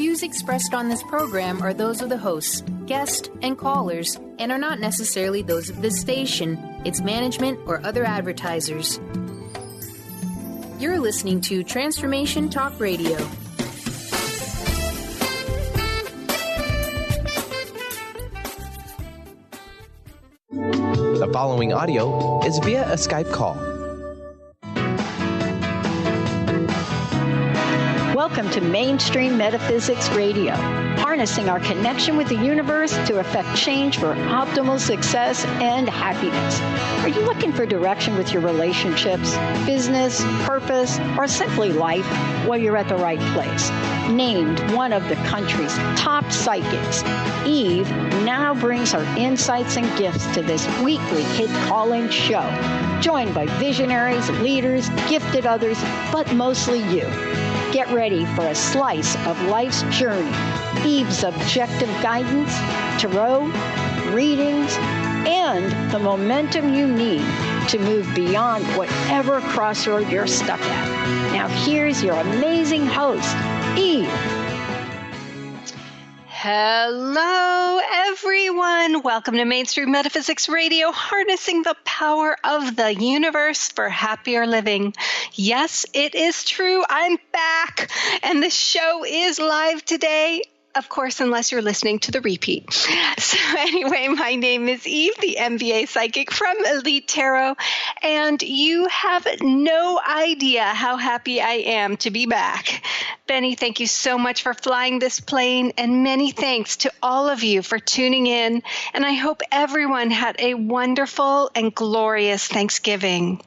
views expressed on this program are those of the hosts, guests, and callers, and are not necessarily those of this station, its management, or other advertisers. You're listening to Transformation Talk Radio. The following audio is via a Skype call. Welcome to Mainstream Metaphysics Radio, harnessing our connection with the universe to effect change for optimal success and happiness. Are you looking for direction with your relationships, business, purpose, or simply life? Well, you're at the right place. Named one of the country's top psychics, Eve now brings her insights and gifts to this weekly hit call-in show, joined by visionaries, leaders, gifted others, but mostly you. Get ready for a slice of life's journey, Eve's objective guidance, tarot, readings, and the momentum you need to move beyond whatever crossroad you're stuck at. Now here's your amazing host, Eve. Hello, everyone. Welcome to Mainstream Metaphysics Radio, harnessing the power of the universe for happier living. Yes, it is true. I'm back, and the show is live today. Of course, unless you're listening to the repeat. So anyway, my name is Eve, the MBA psychic from Elite Tarot, and you have no idea how happy I am to be back. Benny, thank you so much for flying this plane, and many thanks to all of you for tuning in, and I hope everyone had a wonderful and glorious Thanksgiving.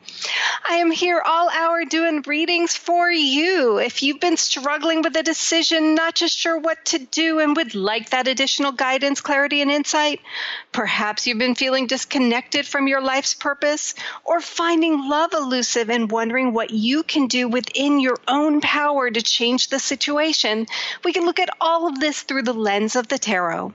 I am here all hour doing readings for you. If you've been struggling with a decision, not just sure what to do, and would like that additional guidance, clarity, and insight, perhaps you've been feeling disconnected from your life's purpose, or finding love elusive and wondering what you can do within your own power to change the situation, we can look at all of this through the lens of the tarot.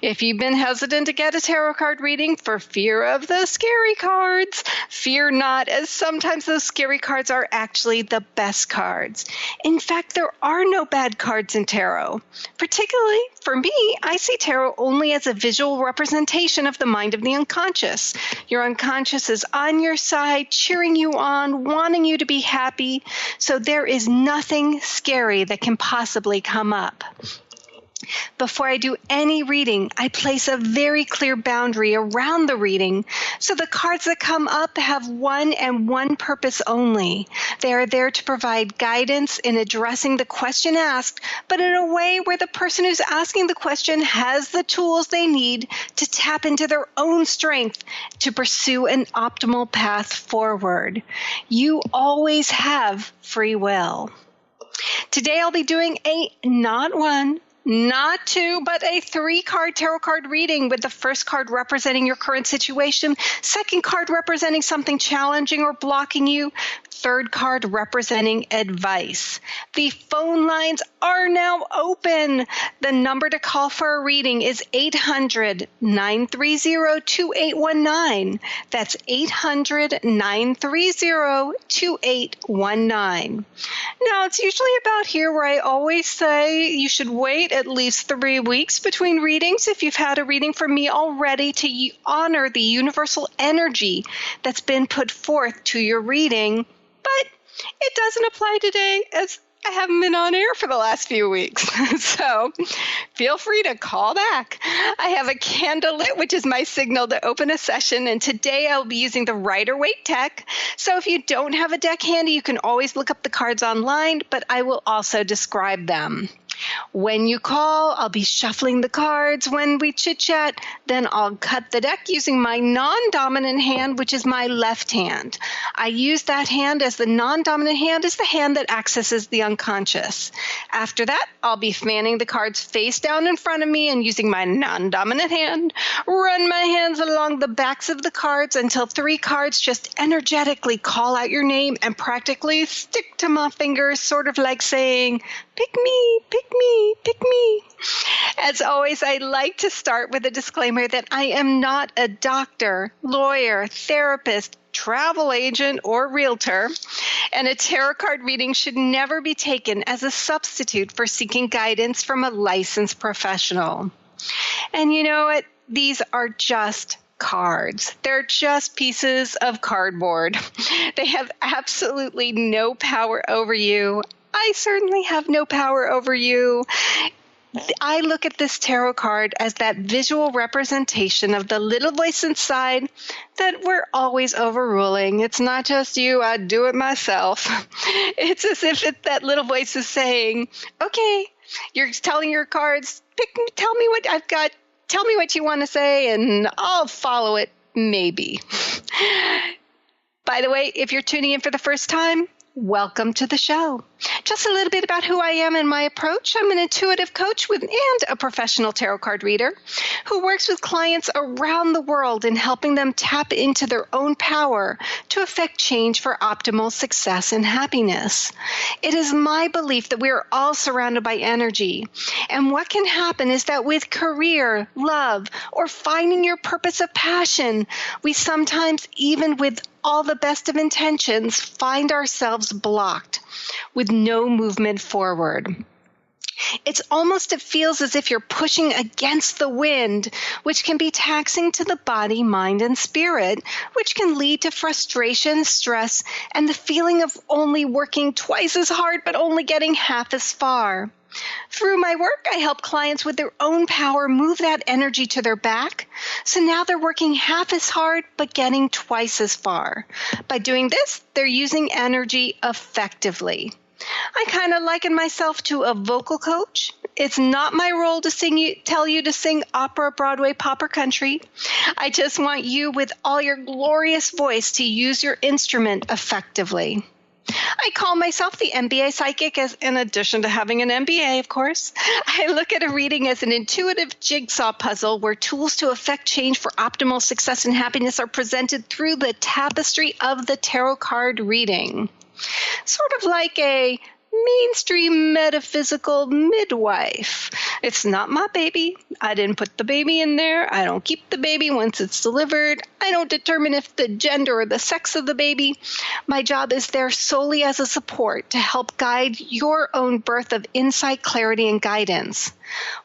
If you've been hesitant to get a tarot card reading for fear of the scary cards, fear not, as sometimes those scary cards are actually the best cards. In fact, there are no bad cards in tarot. Particularly for me, I see tarot only as a visual representation of the mind of the unconscious. Your unconscious is on your side, cheering you on, wanting you to be happy, so there is nothing scary that can possibly come up. Before I do any reading, I place a very clear boundary around the reading, so the cards that come up have one and one purpose only. They are there to provide guidance in addressing the question asked, but in a way where the person who's asking the question has the tools they need to tap into their own strength to pursue an optimal path forward. You always have free will. Today I'll be doing a not one, not two, but a 3-card tarot card reading, with the first card representing your current situation, second card representing something challenging or blocking you, third card representing advice. The phone lines are now open. The number to call for a reading is 800-930-2819. That's 800-930-2819. Now, it's usually about here where I always say you should wait at least 3 weeks between readings if you've had a reading from me already, to honor the universal energy that's been put forth to your reading. But it doesn't apply today, as I haven't been on air for the last few weeks. So feel free to call back. I have a candle lit, which is my signal to open a session. And today I'll be using the Rider-Waite deck. So if you don't have a deck handy, you can always look up the cards online, but I will also describe them. When you call, I'll be shuffling the cards when we chit-chat. Then I'll cut the deck using my non-dominant hand, which is my left hand. I use that hand as the non-dominant hand is the hand that accesses the unconscious. After that, I'll be fanning the cards face down in front of me and using my non-dominant hand, run my hands along the backs of the cards until 3 cards just energetically call out your name and practically stick to my fingers, sort of like saying, pick me, pick me, pick me. As always, I like to start with a disclaimer that I am not a doctor, lawyer, therapist, travel agent, or realtor, and a tarot card reading should never be taken as a substitute for seeking guidance from a licensed professional. And you know what? These are just cards. They're just pieces of cardboard. They have absolutely no power over you. I certainly have no power over you. I look at this tarot card as that visual representation of the little voice inside that we're always overruling. It's not just you, I do it myself. It's as if that little voice is saying, okay, you're telling your cards, tell me what I've got, tell me what you want to say, and I'll follow it, maybe. By the way, if you're tuning in for the first time, welcome to the show. Just a little bit about who I am and my approach. I'm an intuitive coach and a professional tarot card reader who works with clients around the world in helping them tap into their own power to affect change for optimal success and happiness. It is my belief that we are all surrounded by energy. And what can happen is that with career, love, or finding your purpose of passion, we sometimes, even with all the best of intentions, find ourselves blocked with no movement forward. It feels as if you're pushing against the wind, which can be taxing to the body, mind, and spirit, which can lead to frustration, stress, and the feeling of only working twice as hard but only getting half as far. Through my work, I help clients with their own power move that energy to their back, so now they're working half as hard but getting twice as far. By doing this, they're using energy effectively. I kind of liken myself to a vocal coach. It's not my role to tell you to sing opera, Broadway, pop, or country. I just want you, with all your glorious voice, to use your instrument effectively. I call myself the MBA psychic, as in addition to having an MBA, of course. I look at a reading as an intuitive jigsaw puzzle where tools to affect change for optimal success and happiness are presented through the tapestry of the tarot card reading. Sort of like a mainstream metaphysical midwife. It's not my baby. I didn't put the baby in there. I don't keep the baby once it's delivered. I don't determine if the gender or the sex of the baby. My job is there solely as a support to help guide your own birth of insight, clarity, and guidance.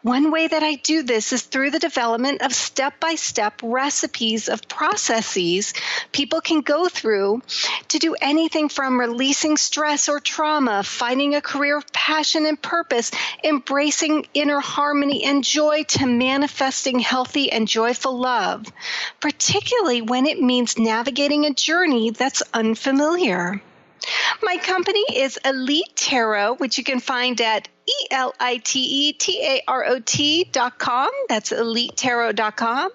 One way that I do this is through the development of step-by-step recipes of processes people can go through to do anything from releasing stress or trauma, finding a career of passion and purpose, embracing inner harmony and joy, to manifesting healthy and joyful love, particularly when it means navigating a journey that's unfamiliar. My company is Elite Tarot, which you can find at ELITETAROT.com. That's EliteTarot.com.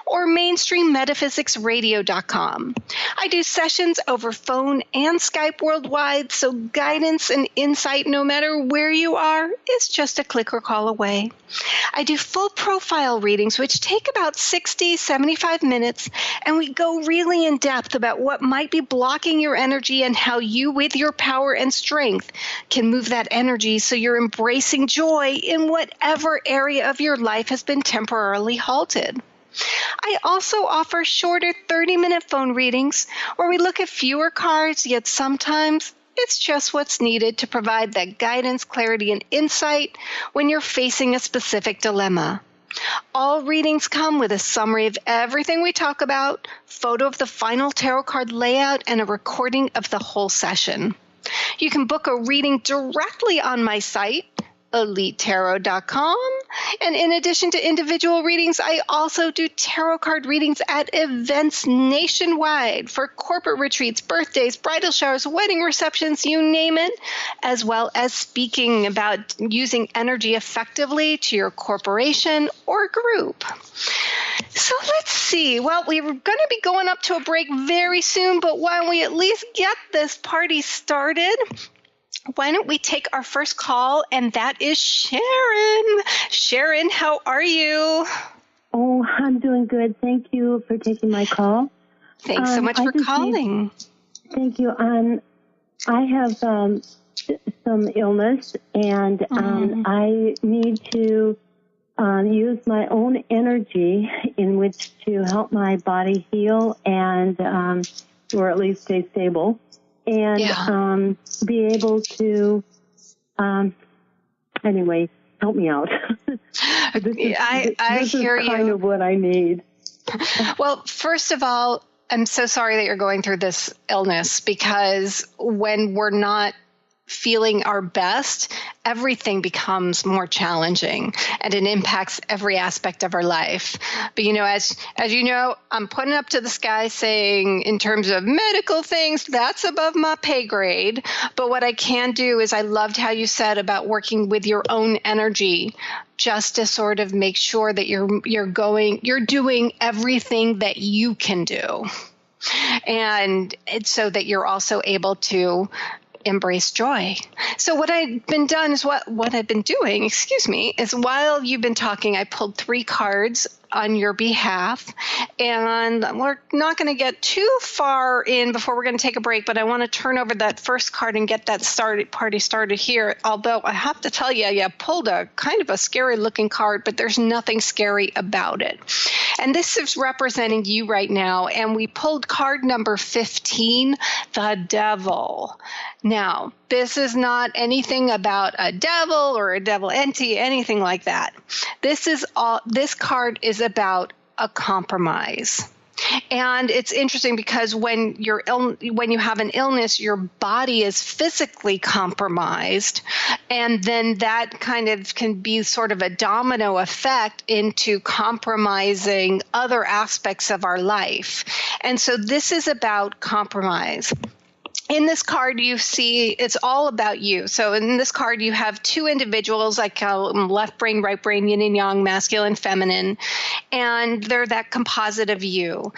Or MainstreamMetaPhysicsRadio.com. I do sessions over phone and Skype worldwide, so guidance and insight, no matter where you are, is just a click or call away. I do full profile readings, which take about 60, 75 minutes, and we go really in depth about what might be blocking your energy and how you, with your power and strength, can move that energy so you're embracing joy in whatever area of your life has been temporarily halted. I also offer shorter 30-minute phone readings where we look at fewer cards, yet sometimes it's just what's needed to provide that guidance, clarity, and insight when you're facing a specific dilemma. All readings come with a summary of everything we talk about, photo of the final tarot card layout, and a recording of the whole session. You can book a reading directly on my site, EliteTarot.com. And in addition to individual readings, I also do tarot card readings at events nationwide for corporate retreats, birthdays, bridal showers, wedding receptions, you name it, as well as speaking about using energy effectively to your corporation or group. So let's see. Well, we're going to be going up to a break very soon, but why don't we at least get this party started? Why don't we take our first call, and that is Sharon. Sharon, how are you? Oh, I'm doing good. Thank you for taking my call. Thanks so much for calling. Thank you. I have some illness, and I need to use my own energy in which to help my body heal and or at least stay stable, and be able to, anyway, help me out. This is kind of what I need. Well, first of all, I'm so sorry that you're going through this illness, because when we're not feeling our best, everything becomes more challenging and it impacts every aspect of our life. But, as you know, I'm putting up to the sky saying in terms of medical things, that's above my pay grade. But what I can do is I loved how you said about working with your own energy, just to sort of make sure that you're doing everything that you can do. And it's so that you're also able to embrace joy. So what I've been doing is while you've been talking, I pulled 3 cards on your behalf, and we're not going to get too far in before we're going to take a break, but I want to turn over that first card and get that party started here. Although I have to tell you, you pulled a kind of a scary looking card, but there's nothing scary about it. And this is representing you right now, and we pulled card number 15, the Devil. Now, this is not anything about a devil or a devil entity, anything like that. This card is about a compromise. And it's interesting because when you have an illness, your body is physically compromised, and then that kind of can be sort of a domino effect into compromising other aspects of our life. And so this is about compromise. In this card, you see it's all about you. So in this card, you have 2 individuals. I call them left brain, right brain, yin and yang, masculine, feminine, and they're that composite of you.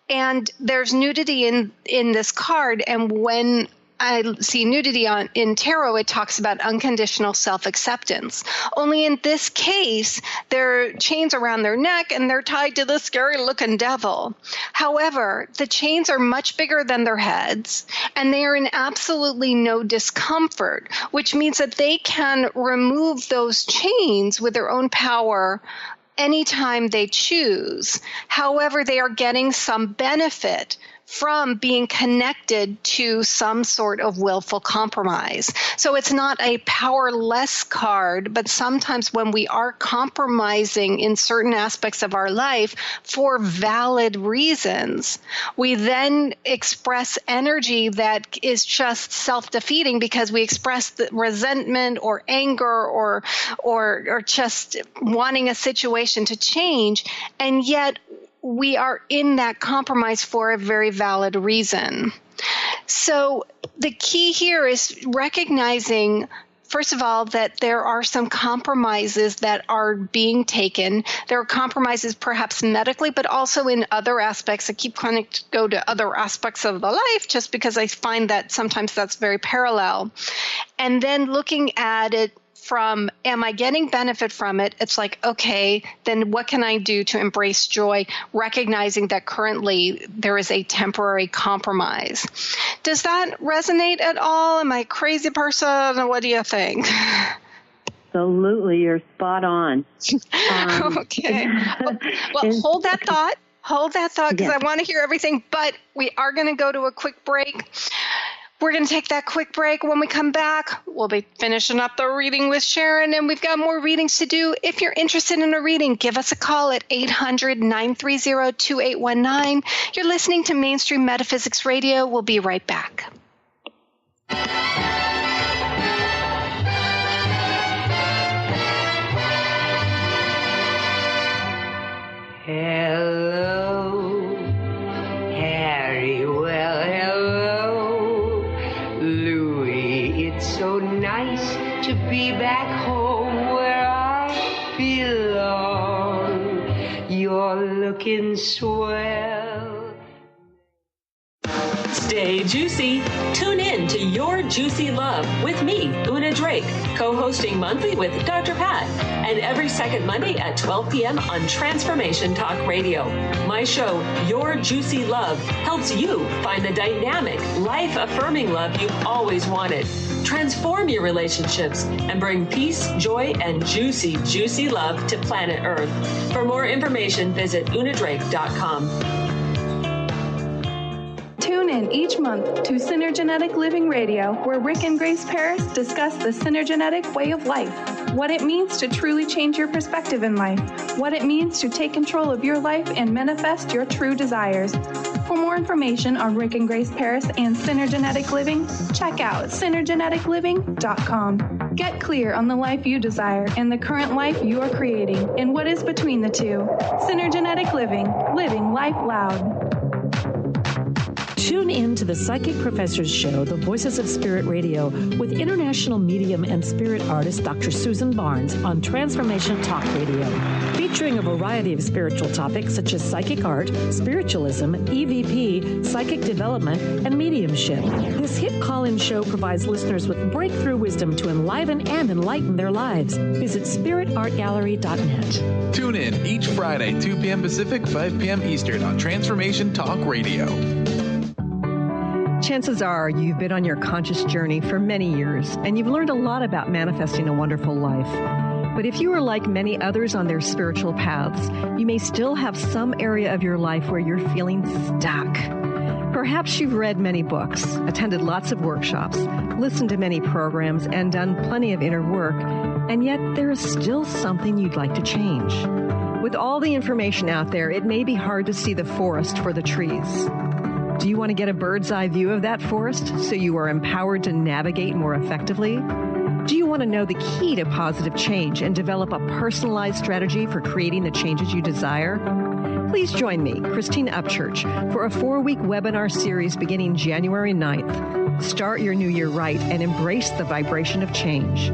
And there's nudity in this card, and when I see nudity in tarot, it talks about unconditional self-acceptance. Only in this case, there are chains around their neck and they're tied to the scary-looking devil. However, the chains are much bigger than their heads, and they are in absolutely no discomfort, which means that they can remove those chains with their own power anytime they choose. However, they are getting some benefit from being connected to some sort of willful compromise. So it's not a powerless card, but sometimes when we are compromising in certain aspects of our life for valid reasons, we then express energy that is just self-defeating because we express the resentment or anger or just wanting a situation to change, and yet we are in that compromise for a very valid reason. So the key here is recognizing, first of all, that there are some compromises that are being taken. There are compromises perhaps medically, but also in other aspects. I keep trying to go to other aspects of the life just because I find that sometimes that's very parallel. And then looking at it from, am I getting benefit from it? It's like, okay, then what can I do to embrace joy, recognizing that currently there is a temporary compromise? Does that resonate at all? Am I a crazy person? What do you think? Absolutely, you're spot on. Okay. Well, hold that thought. Hold that thought, because I want to hear everything, but we are going to go to a quick break. We're going to take that quick break. When we come back, we'll be finishing up the reading with Sharon, and we've got more readings to do. If you're interested in a reading, give us a call at 800-930-2819. You're listening to Mainstream Metaphysics Radio. We'll be right back. Hello, Harry. Well, hello, Louie. It's so nice to be back home where I belong. You're looking swell. Stay juicy. Tune in to Your Juicy Love with me, Una Drake, co-hosting monthly with Dr. Pat, and every second Monday at 12 p.m. on Transformation Talk Radio. My show, Your Juicy Love, helps you find the dynamic, life-affirming love you've always wanted. Transform your relationships and bring peace, joy, and juicy, juicy love to planet Earth. For more information, visit unadrake.com. Tune in each month to Synergenetic Living Radio, where Rick and Grace Paris discuss the synergenetic way of life, what it means to truly change your perspective in life, what it means to take control of your life and manifest your true desires. For more information on Rick and Grace Paris and Synergenetic Living, check out synergeneticliving.com. Get clear on the life you desire and the current life you are creating and what is between the two. Synergenetic Living, living life loud. Tune in to the Psychic Professors Show, The Voices of Spirit Radio, with international medium and spirit artist Dr. Susan Barnes on Transformation Talk Radio, featuring a variety of spiritual topics such as psychic art, spiritualism, EVP, psychic development, and mediumship. This hit call-in show provides listeners with breakthrough wisdom to enliven and enlighten their lives. Visit spiritartgallery.net. Tune in each Friday, 2 p.m. Pacific, 5 p.m. Eastern on Transformation Talk Radio. Chances are you've been on your conscious journey for many years, and you've learned a lot about manifesting a wonderful life. But if you are like many others on their spiritual paths, you may still have some area of your life where you're feeling stuck. Perhaps you've read many books, attended lots of workshops, listened to many programs, and done plenty of inner work, and yet there is still something you'd like to change. With all the information out there, it may be hard to see the forest for the trees. Do you want to get a bird's eye view of that forest so you are empowered to navigate more effectively? Do you want to know the key to positive change and develop a personalized strategy for creating the changes you desire? Please join me, Christine Upchurch, for a 4-week webinar series beginning January 9th. Start your new year right and embrace the vibration of change.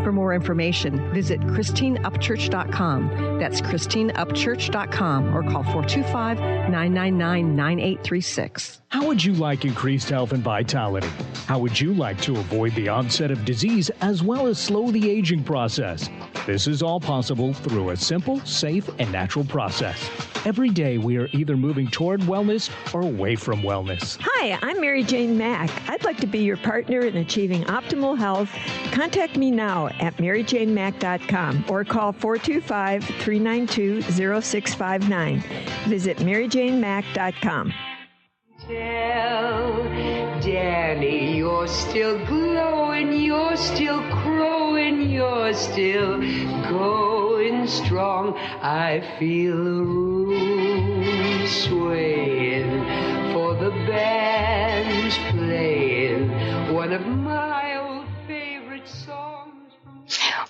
For more information, visit ChristineUpchurch.com. That's ChristineUpchurch.com or call 425-999-9836. How would you like increased health and vitality? How would you like to avoid the onset of disease as well as slow the aging process? This is all possible through a simple, safe, and natural process. Every day we are either moving toward wellness or away from wellness. Hi, I'm Mary Jane Mack. I'd like to be your partner in achieving optimal health. Contact me now at maryjanemack.com or call 425-392-0659. Visit maryjanemack.com. Tell Danny you're still glowing, you're still crowing, you're still going strong. I feel the room swaying, for the band's playing one of my old favorite songs.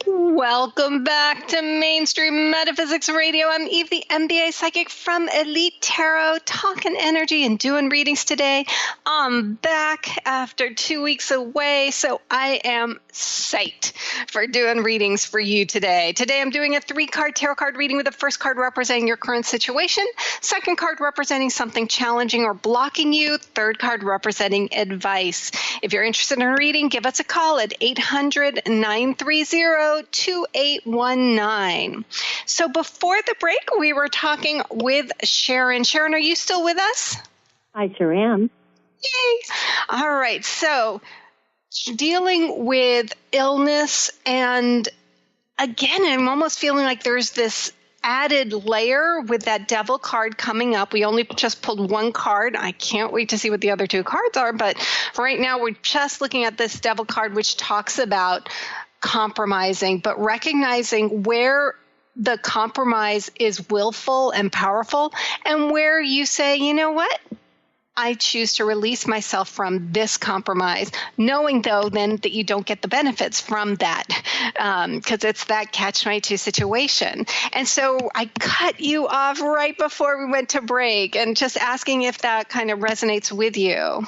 Welcome back to Mainstream Metaphysics Radio. I'm Eve, the MBA psychic from Elite Tarot, talking energy and doing readings today. I'm back after 2 weeks away, so I am psyched for doing readings for you today. Today I'm doing a 3-card tarot card reading with the first card representing your current situation, second card representing something challenging or blocking you, third card representing advice. If you're interested in a reading, give us a call at 800-930-2819. So before the break, we were talking with Sharon. Sharon, are you still with us? I sure am. Yay. All right. So dealing with illness, and again, I'm almost feeling like there's this added layer with that devil card coming up. We only just pulled one card. I can't wait to see what the other 2 cards are. But right now, we're just looking at this devil card, which talks about compromising, but recognizing where the compromise is willful and powerful, and where you say, you know what? I choose to release myself from this compromise, knowing, though, then that you don't get the benefits from that, because it's that catch-22 situation. And so I cut you off right before we went to break, and just asking if that kind of resonates with you.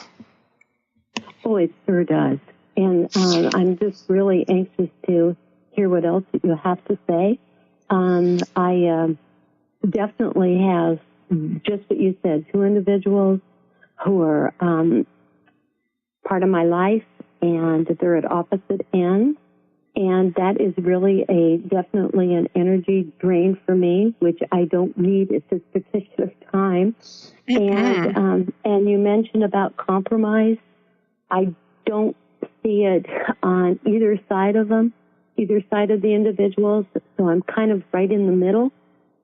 Oh, it sure does. And I'm just really anxious to hear what else you have to say. I definitely have, just what you said, 2 individuals who are part of my life, and they're at opposite ends. And that is really definitely an energy drain for me, which I don't need at this particular time. And you mentioned about compromise. I don't see it on either side of them, either side of the individuals. So I'm kind of right in the middle,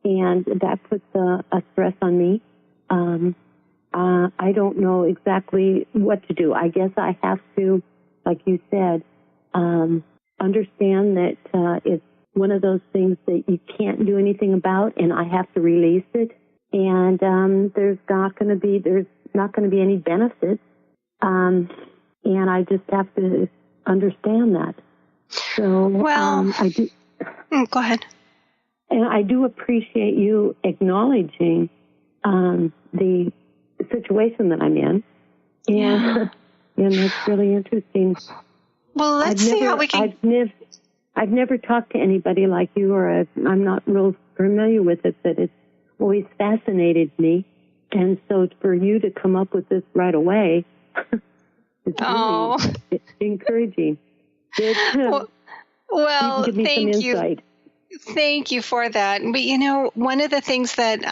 and that puts a stress on me. I don't know exactly what to do. I guess I have to, like you said, understand that it's one of those things that you can't do anything about, and I have to release it. And there's not going to be any benefits, and I just have to understand that. So, I do. Go ahead. And I do appreciate you acknowledging the situation that I'm in, and that's really interesting. Well, let's see how we can. I've never talked to anybody like you, or I'm not real familiar with it, but it's always fascinated me. And so for you to come up with this right away, it's really encouraging. Well, give me thank some you. insight. Thank you for that. But, one of the things that,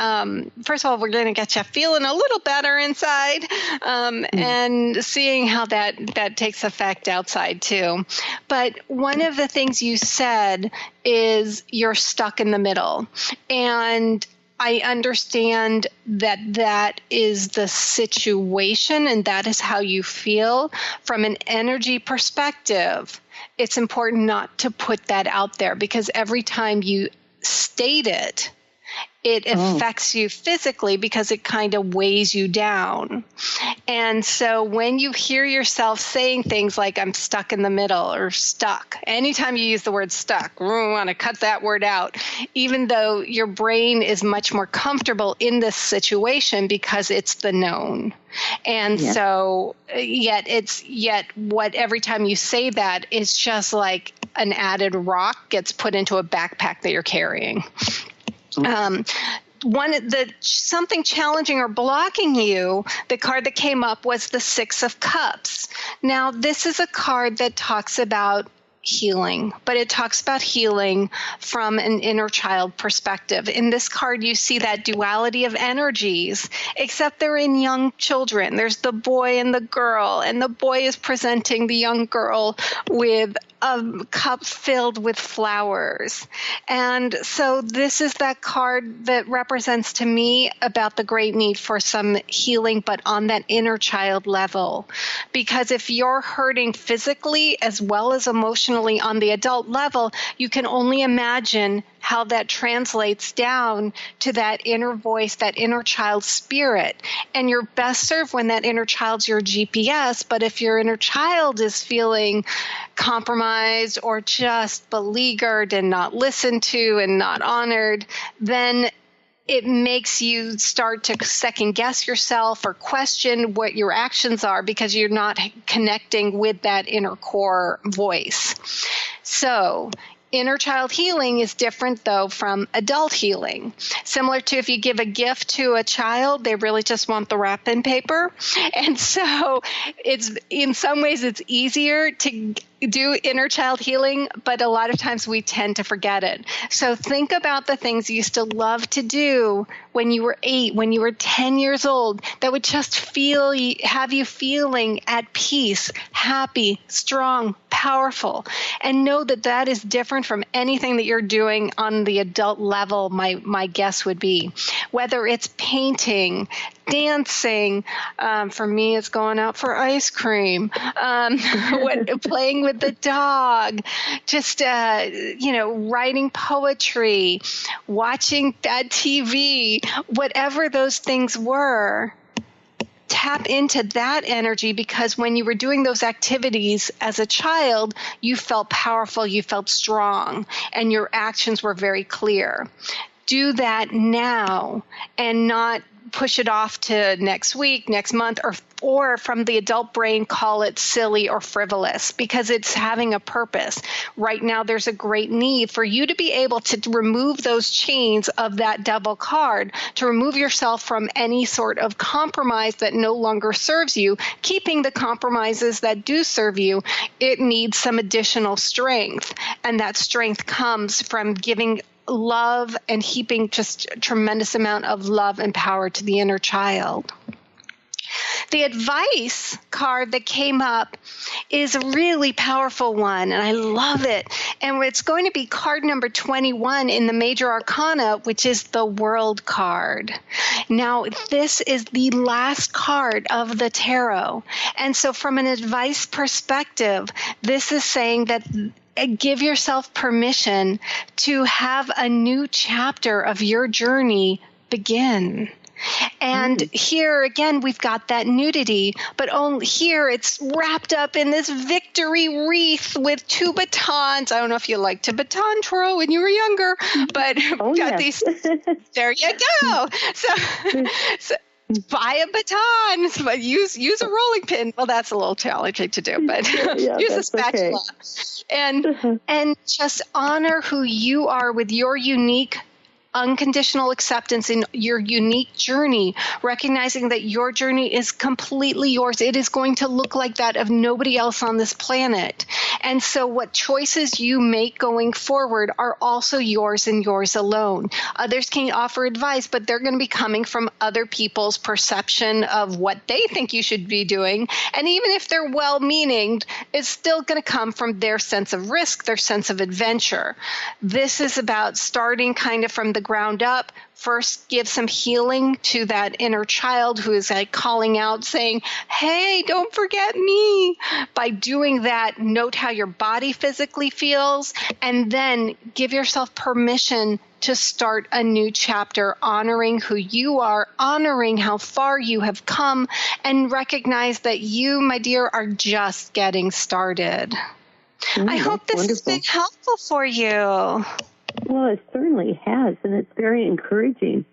first of all, we're going to get you feeling a little better inside and seeing how that takes effect outside, too. But one of the things you said is you're stuck in the middle. And I understand that is the situation and that is how you feel. From an energy perspective, it's important not to put that out there, because every time you state it, it affects you physically, because it kind of weighs you down. And so when you hear yourself saying things like, I'm stuck in the middle, or stuck, anytime you use the word stuck, we want to cut that word out, even though your brain is much more comfortable in this situation because it's the known. And so yet what every time you say that, it's just like an added rock gets put into a backpack that you're carrying. Something challenging or blocking you, the card that came up was the Six of Cups. Now, this is a card that talks about healing, but it talks about healing from an inner child perspective. In this card, you see that duality of energies, except they're in young children. There's the boy and the girl, and the boy is presenting the young girl with a cup filled with flowers. And so this is that card that represents to me about the great need for some healing, but on that inner child level. Because if you're hurting physically as well as emotionally on the adult level, you can only imagine how that translates down to that inner voice, that inner child spirit. And you're best served when that inner child's your GPS. But if your inner child is feeling compromised or just beleaguered and not listened to and not honored, then it makes you start to second guess yourself or question what your actions are, because you're not connecting with that inner core voice. So inner child healing is different, though, from adult healing. Similar to if you give a gift to a child, they really just want the wrapping paper. And so it's, in some ways, it's easier to do inner child healing, but a lot of times we tend to forget it. So think about the things you used to love to do when you were 8, when you were 10 years old, that would just have you feeling at peace, happy, strong, powerful. And know that that is different from anything that you're doing on the adult level, my guess would be. Whether it's painting, dancing, for me it's going out for ice cream, playing with the dog, just writing poetry, watching bad TV, whatever those things were. Tap into that energy, because when you were doing those activities as a child, you felt powerful, you felt strong, and your actions were very clear. Do that now and not push it off to next week, next month, or from the adult brain, call it silly or frivolous, because it's having a purpose. Right now, there's a great need for you to be able to remove those chains of that devil card, to remove yourself from any sort of compromise that no longer serves you. Keeping the compromises that do serve you, it needs some additional strength. And that strength comes from giving love and heaping just a tremendous amount of love and power to the inner child. The advice card that came up is a really powerful one, and I love it. And it's going to be card number 21 in the Major Arcana, which is the World card. Now, this is the last card of the tarot. And so from an advice perspective, this is saying that give yourself permission to have a new chapter of your journey begin. And here again, we've got that nudity, but only here it's wrapped up in this victory wreath with 2 batons. I don't know if you liked to baton twirl when you were younger, but got these. There you go. So buy a baton, but use a rolling pin. Well, that's a little challenging to do, but use a spatula. Okay. And just honor who you are with your unique unconditional acceptance in your unique journey, recognizing that your journey is completely yours. It is going to look like that of nobody else on this planet. And so what choices you make going forward are also yours and yours alone. Others can offer advice, but they're going to be coming from other people's perception of what they think you should be doing. And even if they're well-meaning, it's still going to come from their sense of risk, their sense of adventure. This is about starting kind of from the ground up. First, give some healing to that inner child who is like calling out saying, hey, don't forget me. By doing that, note how your body physically feels, and then give yourself permission to start a new chapter, honoring who you are, honoring how far you have come, and recognize that you, my dear, are just getting started. I hope this has been helpful for you. Well, it certainly has, and it's very encouraging.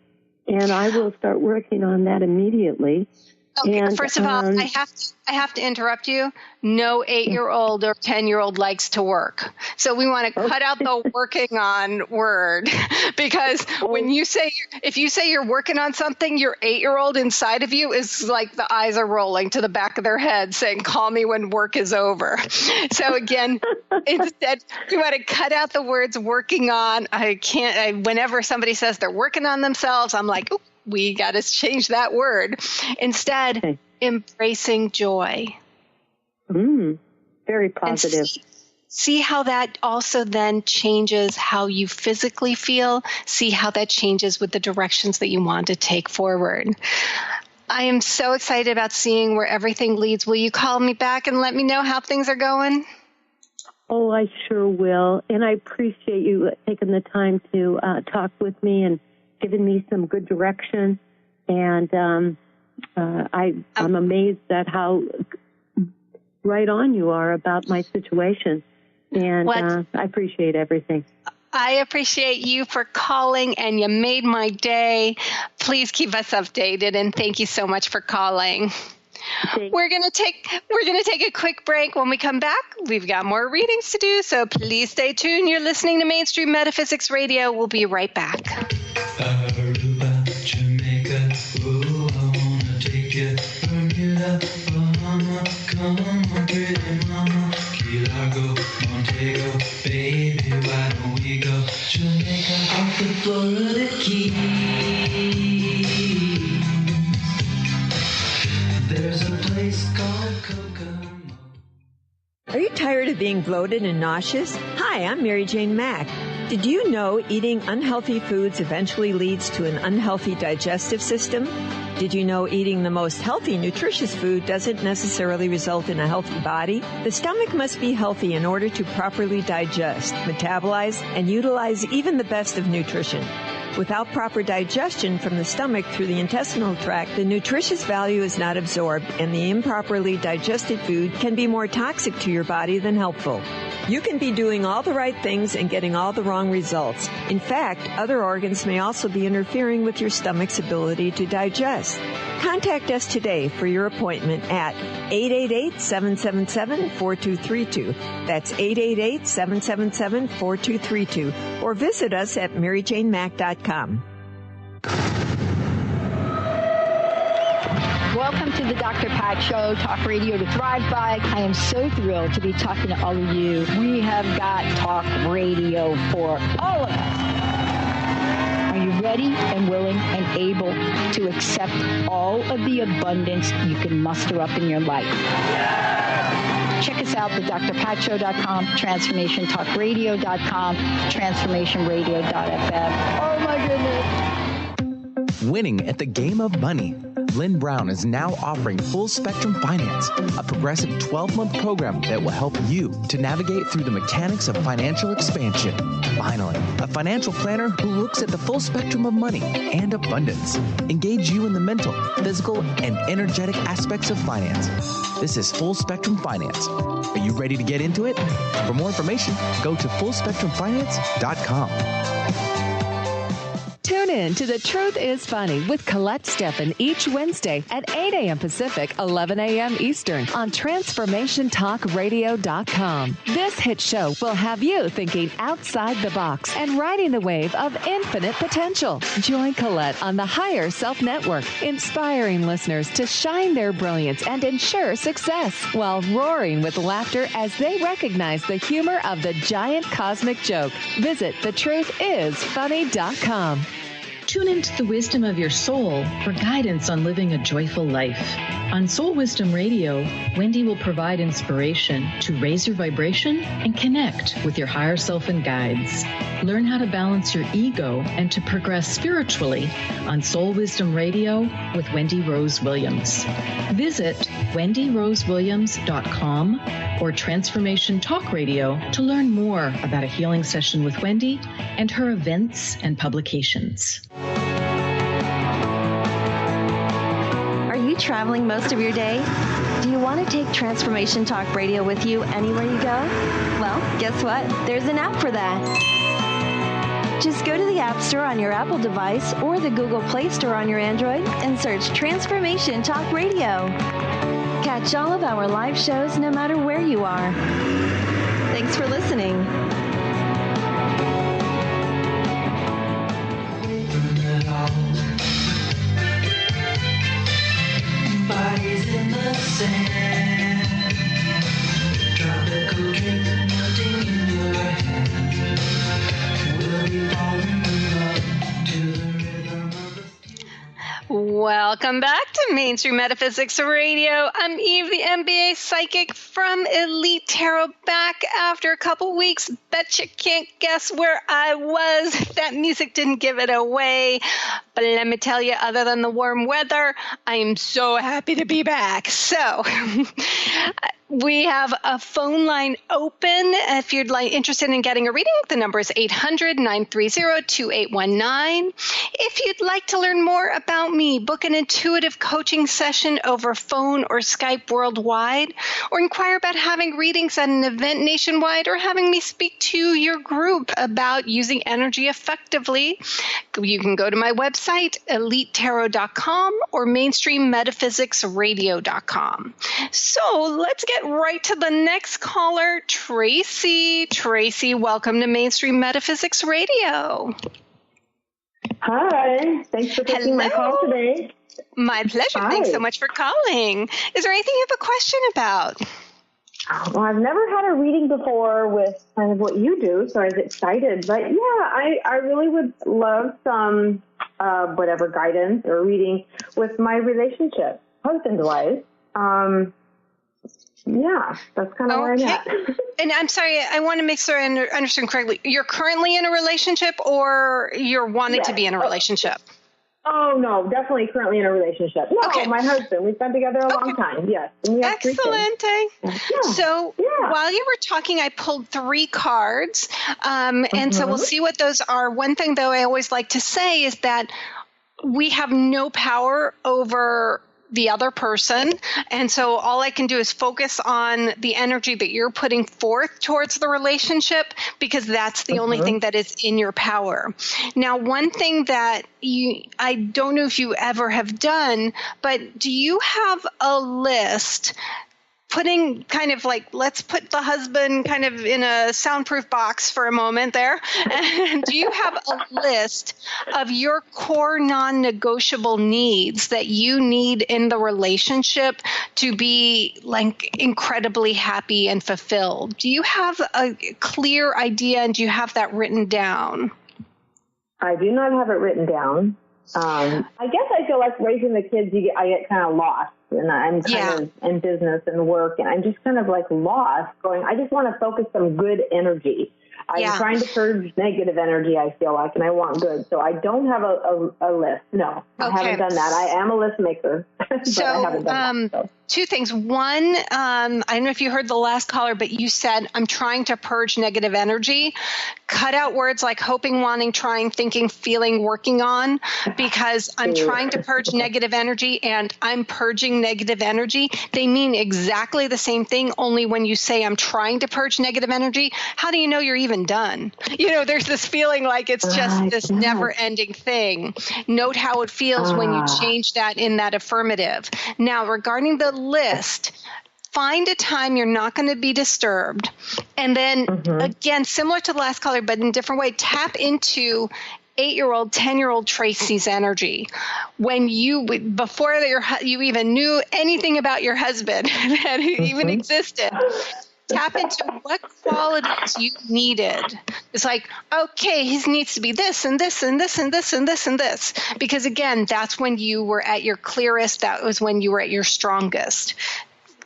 And I will start working on that immediately. Okay, and, first of all, I have to interrupt you. No 8-year-old or 10-year-old likes to work. So we want to cut out the working on word, because when you say, if you say you're working on something, your 8-year-old inside of you is like the eyes are rolling to the back of their head saying, call me when work is over. So again, instead, we want to cut out the words working on. Whenever somebody says they're working on themselves, I'm like, ooh, we got to change that word. Instead, embracing joy. Very positive. See how that also then changes how you physically feel. See how that changes with the directions that you want to take forward. I am so excited about seeing where everything leads. Will you call me back and let me know how things are going? Oh, I sure will. And I appreciate you taking the time to talk with me and giving me some good direction. And I'm amazed at how right on you are about my situation. And I appreciate everything. I appreciate you for calling, and you made my day. Please keep us updated, and thank you so much for calling. We're going to take a quick break. When we come back, we've got more readings to do, so please stay tuned. You're listening to Mainstream Metaphysics Radio. We'll be right back. Aruba, Jamaica, ooh, I wanna take you. Bermuda, Bahama, come on, pretty mama. Key Largo, Montego, baby, why don't we go? Jamaica, off the Florida Keys. There's a place called Kokomo. Are you tired of being bloated and nauseous? Hi, I'm Mary Jane Mack. Did you know eating unhealthy foods eventually leads to an unhealthy digestive system? Did you know eating the most healthy, nutritious food doesn't necessarily result in a healthy body? The stomach must be healthy in order to properly digest, metabolize, and utilize even the best of nutrition. Without proper digestion from the stomach through the intestinal tract, the nutritious value is not absorbed, and the improperly digested food can be more toxic to your body than helpful. You can be doing all the right things and getting all the wrong results. In fact, other organs may also be interfering with your stomach's ability to digest. Contact us today for your appointment at 888-777-4232. That's 888-777-4232. Or visit us at maryjanemack.com. Welcome to the Dr. Pat Show, Talk Radio to Thrive By. I am so thrilled to be talking to all of you. We have got talk radio for all of us. Are you ready and willing and able to accept all of the abundance you can muster up in your life? Check us out at drpatshow.com, transformationtalkradio.com, transformationradio.fm. Oh my goodness. Winning at the game of money. Lynn Brown is now offering Full Spectrum Finance, a progressive 12-month program that will help you to navigate through the mechanics of financial expansion. Finally, a financial planner who looks at the full spectrum of money and abundance. Engage you in the mental, physical, and energetic aspects of finance. This is Full Spectrum Finance. Are you ready to get into it? For more information, go to fullspectrumfinance.com. Tune in to The Truth is Funny with Colette Steffen each Wednesday at 8 a.m. Pacific, 11 a.m. Eastern on TransformationTalkRadio.com. This hit show will have you thinking outside the box and riding the wave of infinite potential. Join Colette on the Higher Self Network, inspiring listeners to shine their brilliance and ensure success while roaring with laughter as they recognize the humor of the giant cosmic joke. Visit thetruthисfunny.com. Tune into the wisdom of your soul for guidance on living a joyful life. On Soul Wisdom Radio, Wendy will provide inspiration to raise your vibration and connect with your higher self and guides. Learn how to balance your ego and to progress spiritually on Soul Wisdom Radio with Wendy Rose Williams. Visit wendyrosewilliams.com or Transformation Talk Radio to learn more about a healing session with Wendy and her events and publications. Are you traveling most of your day? Do you want to take Transformation Talk Radio with you anywhere you go? Well, guess what? There's an app for that. Just go to the App Store on your Apple device or the Google Play Store on your Android and search Transformation Talk Radio. Catch all of our live shows no matter where you are. Thanks for listening. Bodies in the sand, tropical drink melting in your hand. We'll be falling in love to the rhythm of the Welcome back to Mainstream Metaphysics Radio. I'm Eve, the MBA psychic from Elite Tarot, back after a couple weeks. Bet you can't guess where I was. That music didn't give it away. But let me tell you, other than the warm weather, I am so happy to be back. So we have a phone line open. If you're interested in getting a reading, the number is 800-930-2819. If you'd like to learn more about me, book an intuitive coaching session over phone or Skype worldwide, or inquire about having readings at an event nationwide, or having me speak to your group about using energy effectively, you can go to my website, elitetarot.com, or mainstreammetaphysicsradio.com. So let's get right to the next caller, Tracy. Tracy, welcome to Mainstream Metaphysics Radio. Hi. Thanks for taking my call today. My pleasure. Hi. Thanks so much for calling. Is there anything you have a question about? Well, I've never had a reading before with kind of what you do, so I was excited. But yeah, I really would love some whatever guidance or reading with my relationship, husband-wise. Yeah, that's kind of where I'm at. And I'm sorry, I want to make sure I understand correctly. You're currently in a relationship, or you're wanting to be in a relationship? Oh, no, definitely currently in a relationship. No, my husband. We've been together a long time, yes. And we have Excellent. So while you were talking, I pulled 3 cards, and so we'll see what those are. One thing, though, I always like to say is that we have no power over the other person. And so all I can do is focus on the energy that you're putting forth towards the relationship, because that's the only thing that is in your power. Now, one thing that I don't know if you ever have done, but do you have a list putting kind of like, let's put the husband kind of in a soundproof box for a moment there. And do you have a list of your core non-negotiable needs that you need in the relationship to be like incredibly happy and fulfilled? Do you have a clear idea, and do you have that written down? I do not have it written down. I guess I feel like raising the kids, I get kind of lost, and I'm kind of in business and work, and I'm just kind of like lost going, I just want to focus some good energy. I'm trying to purge negative energy, I feel like, and I want good. So I don't have a list. No, I haven't done that. I am a list maker, but I haven't done that. So. Two things. One, I don't know if you heard the last caller, but you said, I'm trying to purge negative energy. Cut out words like hoping, wanting, trying, thinking, feeling, working on, because I'm trying to purge negative energy and I'm purging negative energy. They mean exactly the same thing, only when you say I'm trying to purge negative energy, how do you know you're even done? There's this feeling like it's just this never-ending thing. Note how it feels when you change that in that affirmative. Now, regarding the list, find a time you're not going to be disturbed. And then, again, similar to the last caller, but in a different way, tap into 8-year-old, 10-year-old Tracy's energy. When before you even knew anything about your husband that even existed, tap into what qualities you needed. It's like, okay, he needs to be this and this and this and this and this and this. Because again, that's when you were at your clearest. That was when you were at your strongest.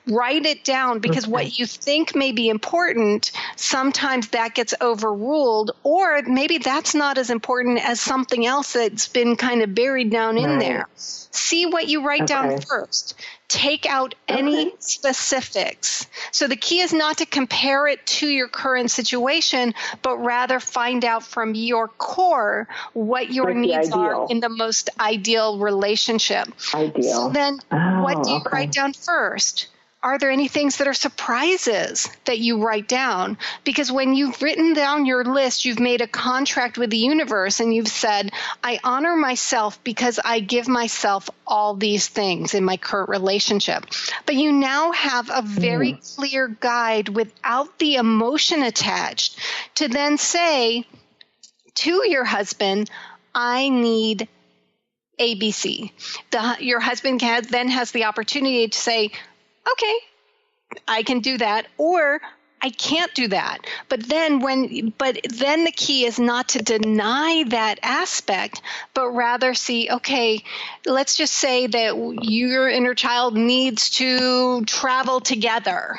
Write it down, because what you think may be important, sometimes that gets overruled, or maybe that's not as important as something else that's been kind of buried down in there. See what you write down first. Take out any specifics. So the key is not to compare it to your current situation, but rather find out from your core what your needs are in the most ideal relationship. So then what do you write down first? Are there any things that are surprises that you write down? Because when you've written down your list, you've made a contract with the universe and you've said, I honor myself because I give myself all these things in my current relationship. But you now have a very clear guide without the emotion attached to then say to your husband, I need ABC. Your husband then has the opportunity to say, okay, I can do that, or I can't do that. But then the key is not to deny that aspect, but rather see, okay, let's just say that your inner child needs to travel together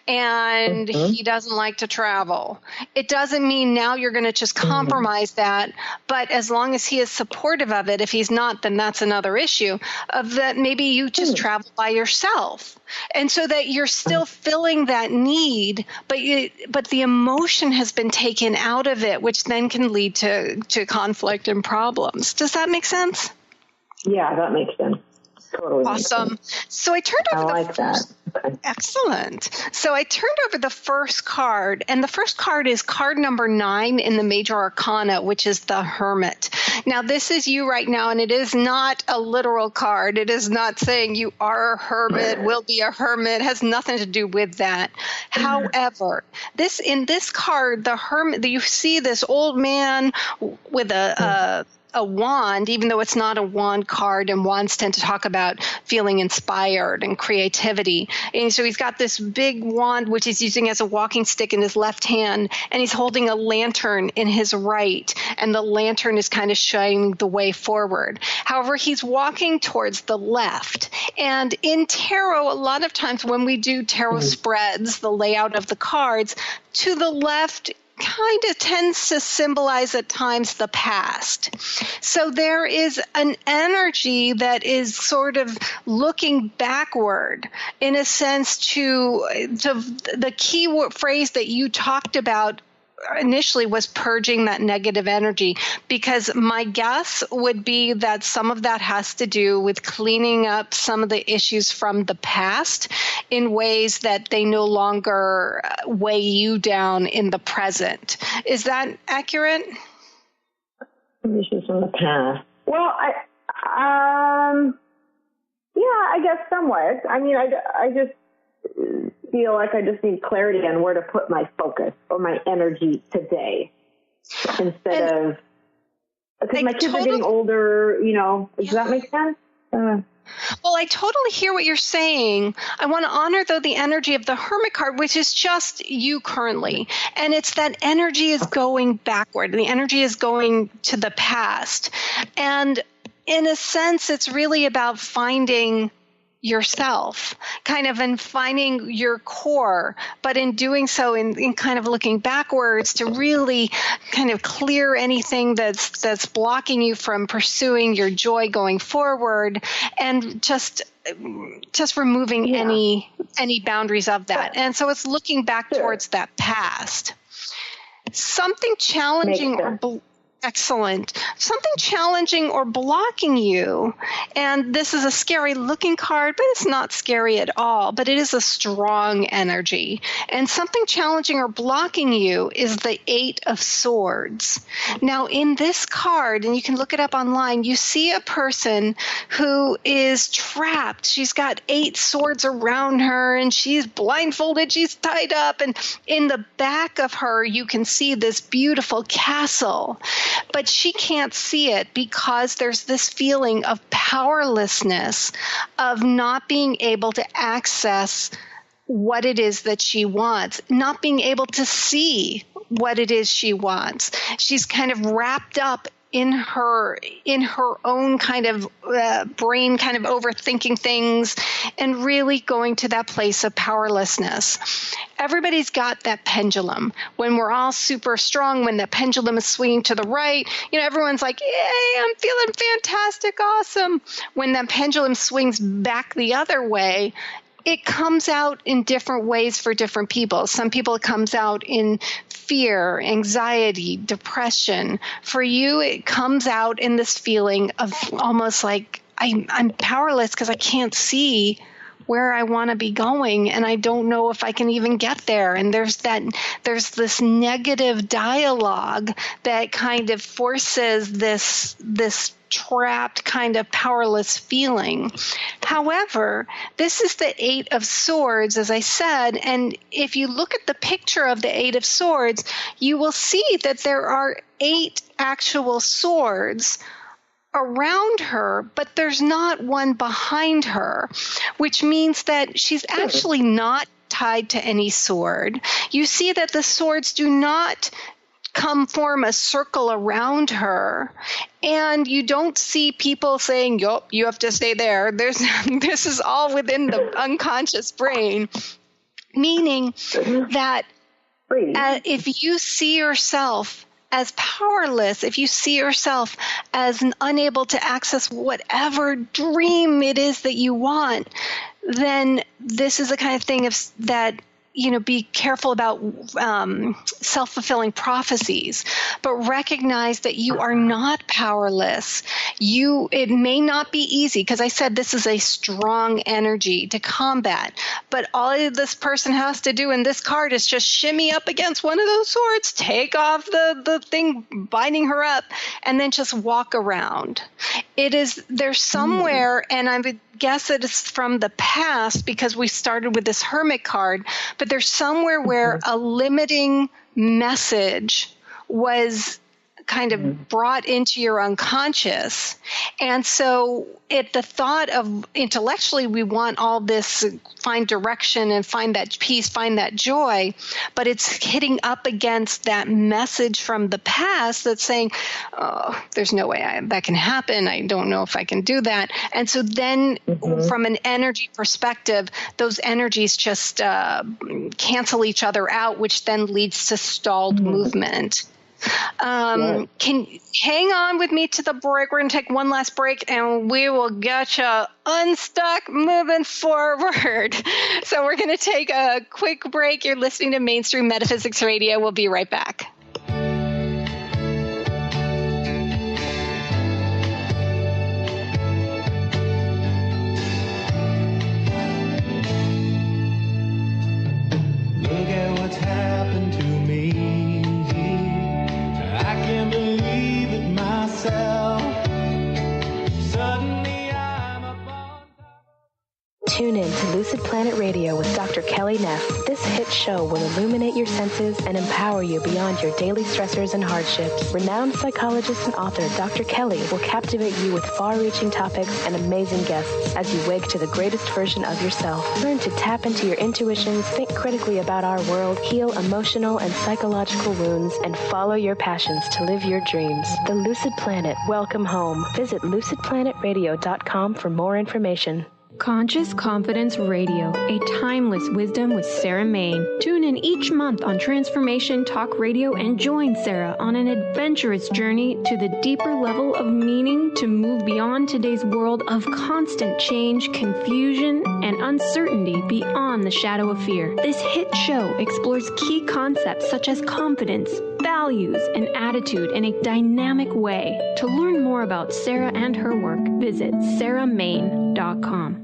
and he doesn't like to travel. It doesn't mean now you're going to just compromise that, but as long as he is supportive of it, if he's not, then that's another issue of that maybe you just travel by yourself. And so that you're still filling that need, but the emotion has been taken out of it, which then can lead to conflict and problems. Does that make sense? Yeah, that makes sense. Totally. Awesome. So I turned over Excellent. So I turned over the first card, and the first card is card number 9 in the Major Arcana, which is the Hermit. Now, this is you right now, and it is not a literal card. It is not saying you are a hermit, will be a hermit. It has nothing to do with that. However, in this card, the Hermit, you see this old man with a wand, even though it's not a wand card, and wands tend to talk about feeling inspired and creativity. And so he's got this big wand, which he's using as a walking stick in his left hand, and he's holding a lantern in his right, and the lantern is kind of shining the way forward. However, he's walking towards the left. And in tarot, a lot of times when we do tarot spreads, the layout of the cards, to the left kind of tends to symbolize at times the past. So there is an energy that is sort of looking backward in a sense to the key phrase that you talked about initially was purging that negative energy, because my guess would be that some of that has to do with cleaning up some of the issues from the past in ways that they no longer weigh you down in the present. Is that accurate? Issues from the past. Well, I guess somewhat. I mean, I just feel like I just need clarity on where to put my focus or my energy today instead of, because my kids are getting older, does that make sense? Well, I totally hear what you're saying. I want to honor, though, the energy of the Hermit card, which is just you currently. And it's that energy is going backward. The energy is going to the past. And in a sense, it's really about finding yourself, kind of, and finding your core, but in doing so, in kind of looking backwards to really kind of clear anything that's blocking you from pursuing your joy going forward, and just removing any boundaries of that. And so it's looking back towards that past. Something challenging Excellent. Something challenging or blocking you, and this is a scary looking card, but it's not scary at all, but it is a strong energy. And something challenging or blocking you is the 8 of Swords. Now, in this card, and you can look it up online, you see a person who is trapped. She's got 8 swords around her, and she's blindfolded, she's tied up, and in the back of her, you can see this beautiful castle. But she can't see it because there's this feeling of powerlessness, of not being able to access what it is that she wants, not being able to see what it is she wants. She's kind of wrapped up in her own kind of brain, kind of overthinking things, and really going to that place of powerlessness. Everybody's got that pendulum. When we're all super strong, when the pendulum is swinging to the right, everyone's like, yay, I'm feeling fantastic, awesome. When that pendulum swings back the other way, it comes out in different ways for different people. Some people, it comes out in fear, anxiety, depression. For you, it comes out in this feeling of almost like I'm powerless because I can't see where I want to be going, and I don't know if I can even get there. And there's this negative dialogue that kind of forces this trapped kind of powerless feeling. However, this is the 8 of Swords, as I said, and if you look at the picture of the 8 of Swords, you will see that there are 8 actual swords around her, but there's not one behind her, which means that she's actually not tied to any sword. You see that the swords do not form a circle around her, and you don't see people saying, yup, you have to stay there. This is all within the unconscious brain, meaning that if you see yourself as powerless, if you see yourself as unable to access whatever dream it is that you want, then this is the kind of thing that be careful about self-fulfilling prophecies, but recognize that you are not powerless. It may not be easy, because I said this is a strong energy to combat, but all this person has to do in this card is just shimmy up against one of those swords, take off the thing binding her up, and then just walk around. There's somewhere, and I would guess that it's from the past because we started with this Hermit card, but there's somewhere where a limiting message was kind of brought into your unconscious. And so the thought of intellectually, we want all this, find direction and find that peace, find that joy, but it's hitting up against that message from the past that's saying, oh, there's no way that can happen. I don't know if I can do that. And so then from an energy perspective, those energies just cancel each other out, which then leads to stalled movement. Can hang on with me to the break. We're going to take one last break, and we will get you unstuck, moving forward. So we're going to take a quick break. You're listening to Mainstream Metaphysics Radio. We'll be right back. Look at what's happened to me. I can't believe it myself. Suddenly I'm up on top. Tune in to Lucid Planet Radio with Dr. Kelly Neff. This hit show will illuminate your senses and empower you beyond your daily stressors and hardships. Renowned psychologist and author Dr. Kelly will captivate you with far-reaching topics and amazing guests as you wake to the greatest version of yourself. Learn to tap into your intuitions, think critically about our world, heal emotional and psychological wounds, and follow your passions to live your dreams. The Lucid Planet. Welcome home. Visit lucidplanetradio.com for more information. Conscious Confidence Radio, a timeless wisdom with Sarah Main. Tune in each month on Transformation Talk Radio and join Sarah on an adventurous journey to the deeper level of meaning to move beyond today's world of constant change, confusion, and uncertainty beyond the shadow of fear. This hit show explores key concepts such as confidence, values, and attitude in a dynamic way. To learn more about Sarah and her work, visit sarahmain.com.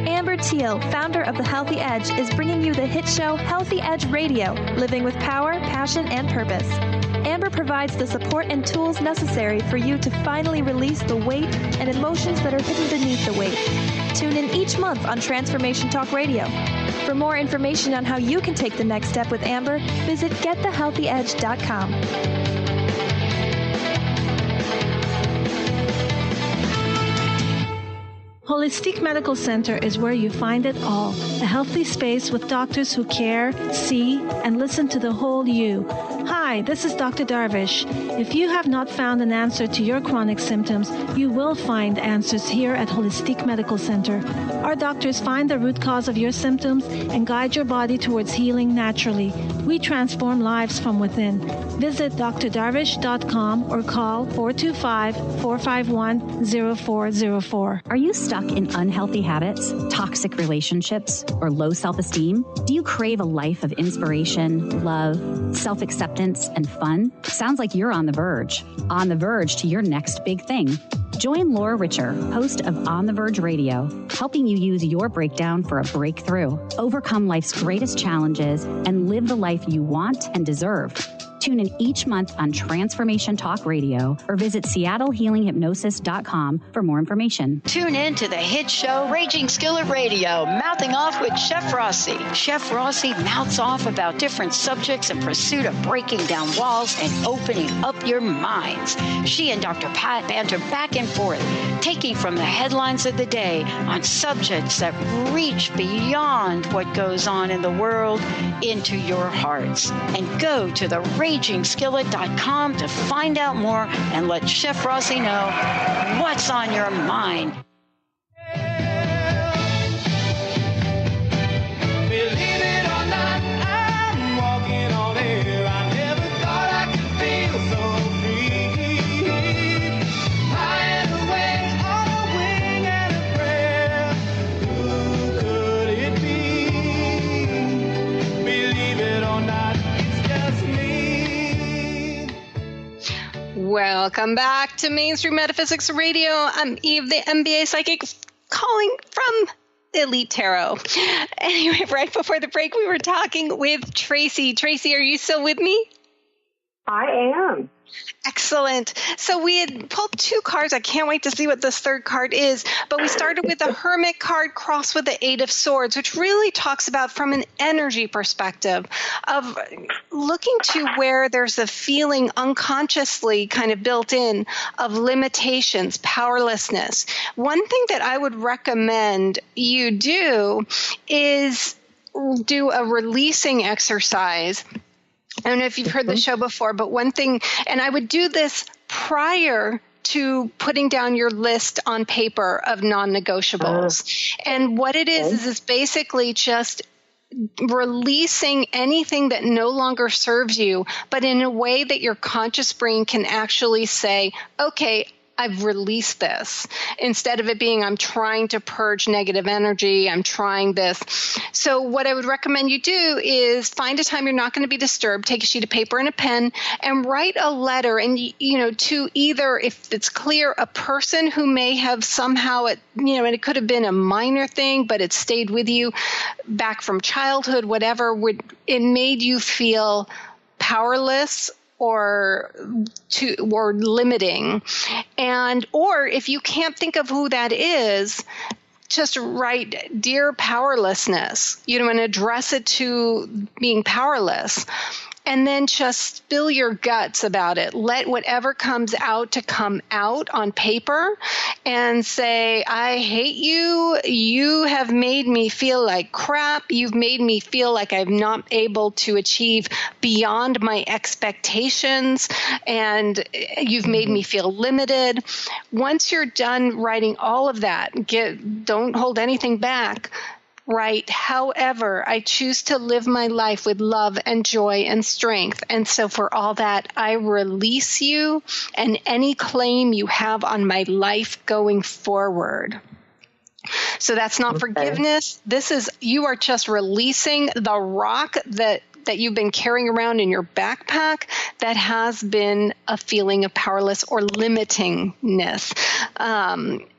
Amber Teal, founder of The Healthy Edge, is bringing you the hit show Healthy Edge Radio, living with power, passion, and purpose. Amber provides the support and tools necessary for you to finally release the weight and emotions that are hidden beneath the weight. Tune in each month on Transformation Talk Radio. For more information on how you can take the next step with Amber, visit getthehealthyedge.com. Holistic Medical Center is where you find it all. A healthy space with doctors who care, see, and listen to the whole you. Hi, this is Dr. Darvish. If you have not found an answer to your chronic symptoms, you will find answers here at Holistic Medical Center. Our doctors find the root cause of your symptoms and guide your body towards healing naturally. We transform lives from within. Visit drdarvish.com or call 425-451-0404. Are you stuck in unhealthy habits, toxic relationships, or low self-esteem? Do you crave a life of inspiration, love, self-acceptance, and fun? Sounds like you're on the verge to your next big thing. Join Laura Richer, host of On the Verge Radio, helping you use your breakdown for a breakthrough, overcome life's greatest challenges, and live the life you want and deserve. Tune in each month on Transformation Talk Radio or visit SeattleHealingHypnosis.com for more information. Tune in to the hit show Raging Skillet Radio, Mouthing Off with Chef Rossi. Chef Rossi mouths off about different subjects in pursuit of breaking down walls and opening up your minds. She and Dr. Pat banter back and forth, taking from the headlines of the day on subjects that reach beyond what goes on in the world into your hearts. And go to the RagingSkillet.com to find out more and let Chef Rossi know what's on your mind. Believe it or not, I'm walking on air. I never thought I could feel so free. High and away on a wing and a prayer. Who could it be? Believe it or not, it's just me. Welcome back to Mainstream Metaphysics Radio. I'm Eve, the MBA psychic, calling from Elite Tarot. Anyway, right before the break, we were talking with Tracy. Tracy, are you still with me? I am. Excellent. So we had pulled two cards. I can't wait to see what this third card is. But we started with the Hermit card crossed with the Eight of Swords, which really talks about from an energy perspective of looking to where there's a feeling unconsciously kind of built in of limitations, powerlessness. One thing that I would recommend you do is do a releasing exercise. I don't know if you've heard the show before, but one thing, and I would do this prior to putting down your list on paper of non-negotiables. And what it is basically just releasing anything that no longer serves you, but in a way that your conscious brain can actually say, okay, I've released this, instead of it being I'm trying to purge negative energy, I'm trying this. So what I would recommend you do is find a time you're not going to be disturbed, take a sheet of paper and a pen and write a letter, and to either, if it's clear, a person who may have somehow, and it could have been a minor thing, but it stayed with you back from childhood, whatever, it made you feel powerless or limiting. Or if you can't think of who that is, just write, "Dear powerlessness," and address it to being powerless. And then just spill your guts about it. Let whatever comes out to come out on paper and say, "I hate you. You have made me feel like crap. You've made me feel like I'm not able to achieve beyond my expectations. And you've made me feel limited." Once you're done writing all of that, don't hold anything back. Right. "However, I choose to live my life with love and joy and strength. And so for all that, I release you and any claim you have on my life going forward." So that's not forgiveness. This is, you are just releasing the rock that you've been carrying around in your backpack that has been a feeling of powerless or limitingness.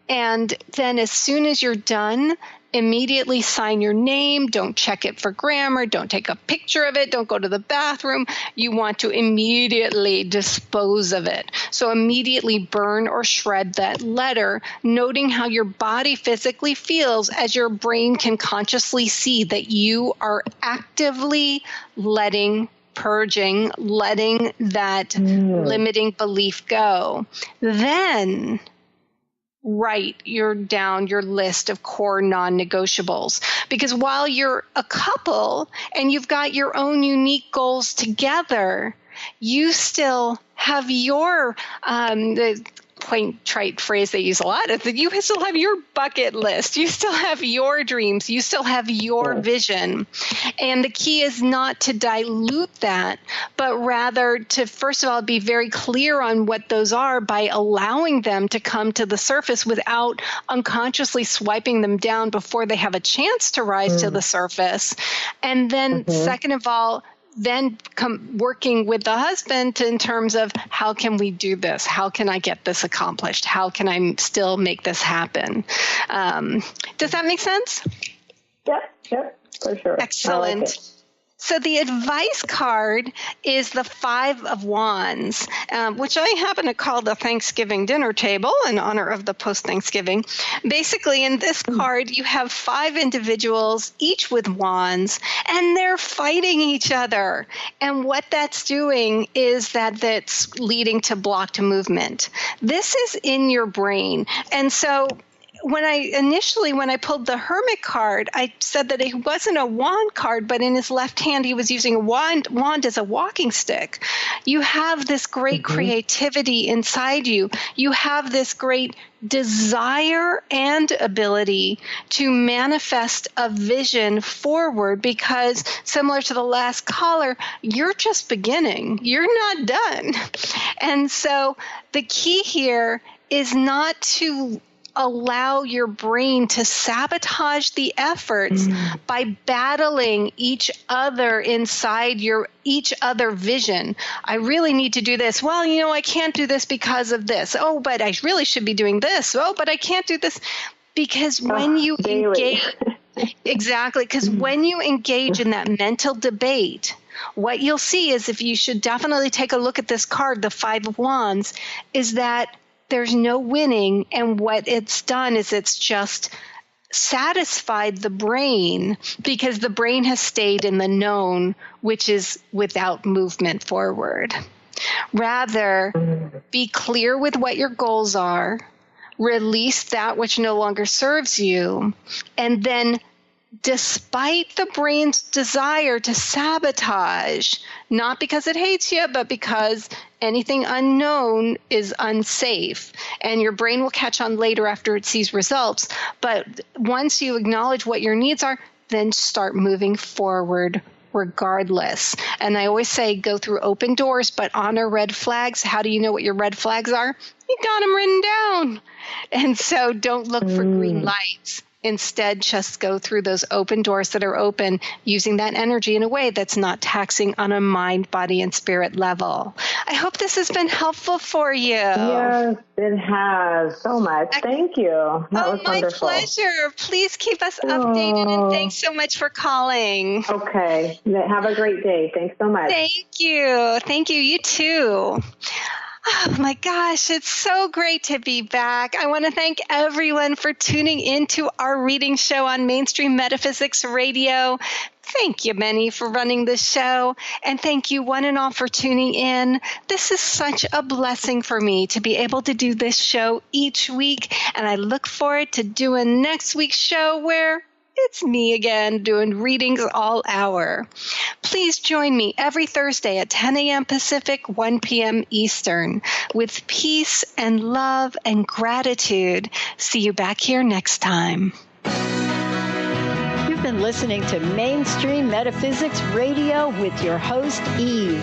And then as soon as you're done, immediately sign your name. Don't check it for grammar. Don't take a picture of it. Don't go to the bathroom. You want to immediately dispose of it. So immediately burn or shred that letter, noting how your body physically feels as your brain can consciously see that you are actively purging, letting that limiting belief go. Then write down your list of core non-negotiables. Because while you're a couple and you've got your own unique goals together, you still have your, the quaint trite phrase they use a lot is that you still have your bucket list. You still have your dreams. You still have your vision. And the key is not to dilute that, but rather to, first of all, be very clear on what those are by allowing them to come to the surface without unconsciously swiping them down before they have a chance to rise to the surface. And then second of all, then working with the husband in terms of, how can we do this? How can I get this accomplished? How can I still make this happen? Does that make sense? Yep, for sure. Excellent. I like it. So the advice card is the 5 of Wands, which I happen to call the Thanksgiving dinner table in honor of the post-Thanksgiving. Basically, in this card, you have 5 individuals, each with wands, and they're fighting each other. And what that's doing is that's leading to blocked movement. This is in your brain. And so when I pulled the Hermit card, I said that it wasn't a wand card, but in his left hand, he was using a wand as a walking stick. You have this great creativity inside you. You have this great desire and ability to manifest a vision forward, because similar to the last caller, you're just beginning. You're not done. And so the key here is not to allow your brain to sabotage the efforts by battling each other inside each other vision. I really need to do this. Well, I can't do this because of this. Oh, but I really should be doing this. Oh, but I can't do this. Because when you engage, exactly, because when you engage in that mental debate, what you'll see is, if you should definitely take a look at this card, the 5 of Wands, is that there's no winning, and what it's done is it's just satisfied the brain, because the brain has stayed in the known, which is without movement forward. Rather, be clear with what your goals are, release that which no longer serves you, and then, despite the brain's desire to sabotage, not because it hates you, but because anything unknown is unsafe, and your brain will catch on later after it sees results. But once you acknowledge what your needs are, then start moving forward regardless. And I always say, go through open doors, but honor red flags. How do you know what your red flags are? You got them written down. And so don't look for green lights. Instead, just go through those open doors that are open, using that energy in a way that's not taxing on a mind, body, and spirit level. I hope this has been helpful for you. Yes, it has so much. Thank you. That was wonderful. My pleasure. Please keep us updated, and thanks so much for calling. Okay. Have a great day. Thanks so much. Thank you. Thank you. You too. Oh my gosh, it's so great to be back. I want to thank everyone for tuning into our reading show on Mainstream Metaphysics Radio. Thank you, Benny, for running the show. And thank you, one and all, for tuning in. This is such a blessing for me to be able to do this show each week. And I look forward to doing next week's show where it's me again doing readings all hour. Please join me every Thursday at 10 a.m. Pacific, 1 p.m. Eastern, with peace and love and gratitude. See you back here next time. You've been listening to Mainstream Metaphysics Radio with your host, Eve.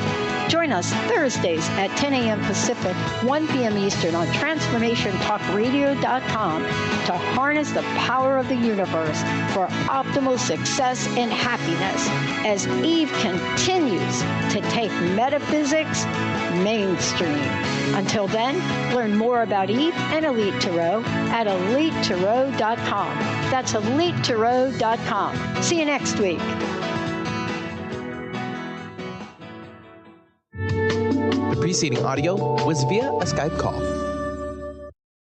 Join us Thursdays at 10 a.m. Pacific, 1 p.m. Eastern on TransformationTalkRadio.com to harness the power of the universe for optimal success and happiness as Eve continues to take metaphysics mainstream. Until then, learn more about Eve and Elite Tarot at EliteTarot.com. That's EliteTarot.com. See you next week. The preceding audio was via a Skype call.